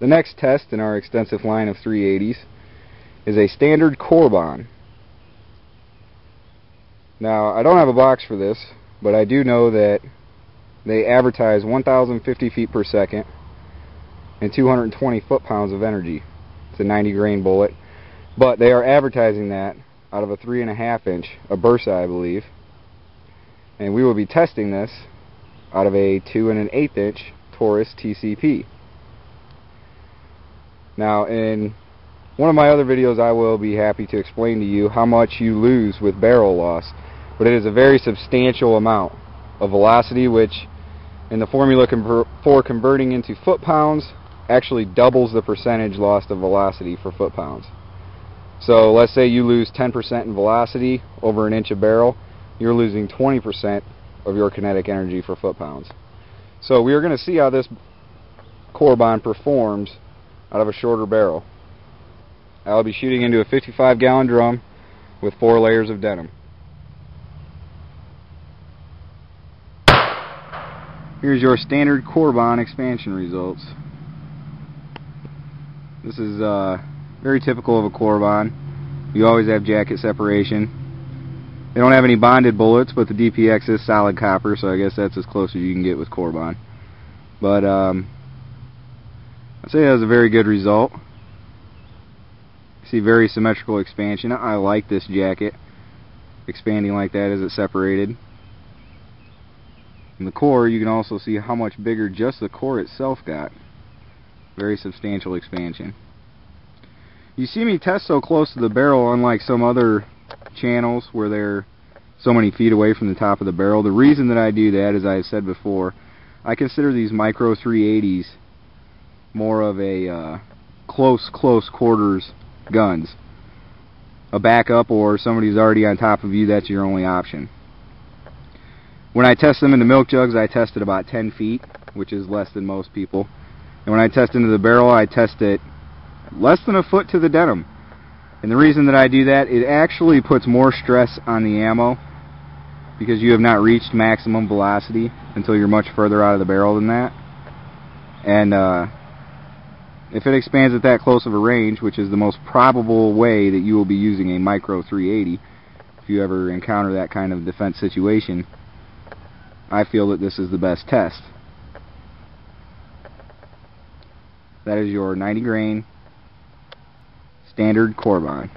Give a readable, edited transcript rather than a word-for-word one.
The next test in our extensive line of 380s is a standard corbon. Now, I don't have a box for this, but I do know that they advertise 1,050 feet per second and 220 foot-pounds of energy. It's a 90 grain bullet, but they are advertising that out of a 3.5 inch, a bursa I believe, and we will be testing this out of a 2 1/8 inch Taurus TCP. Now, in one of my other videos I will be happy to explain to you how much you lose with barrel loss, but it is a very substantial amount of velocity, which in the formula for converting into foot-pounds actually doubles the percentage lost of velocity for foot-pounds. So let's say you lose 10% in velocity over an inch of barrel, you're losing 20% of your kinetic energy for foot-pounds. So we are going to see how this corbon performs out of a shorter barrel. I'll be shooting into a 55-gallon drum with 4 layers of denim. Here's your standard corbon expansion results. This is very typical of a corbon. You always have jacket separation. They don't have any bonded bullets, but the DPX is solid copper, so I guess that's as close as you can get with corbon. But I'd say that was a very good result. You see very symmetrical expansion. I like this jacket expanding like that as it's separated. In the core, you can also see how much bigger just the core itself got. Very substantial expansion. You see me test so close to the barrel, unlike some other channels where they're so many feet away from the top of the barrel. The reason that I do that, as I said before, I consider these micro 380s more of a close quarters guns. A backup, or somebody's already on top of you, that's your only option. When I test them into milk jugs, I test at about 10 feet, which is less than most people. And when I test into the barrel, I test it less than a foot to the denim. And the reason that I do that, it actually puts more stress on the ammo because you have not reached maximum velocity until you're much further out of the barrel than that. And if it expands at that close of a range, which is the most probable way that you will be using a micro 380, if you ever encounter that kind of defense situation, I feel that this is the best test. That is your 90 grain standard corbon.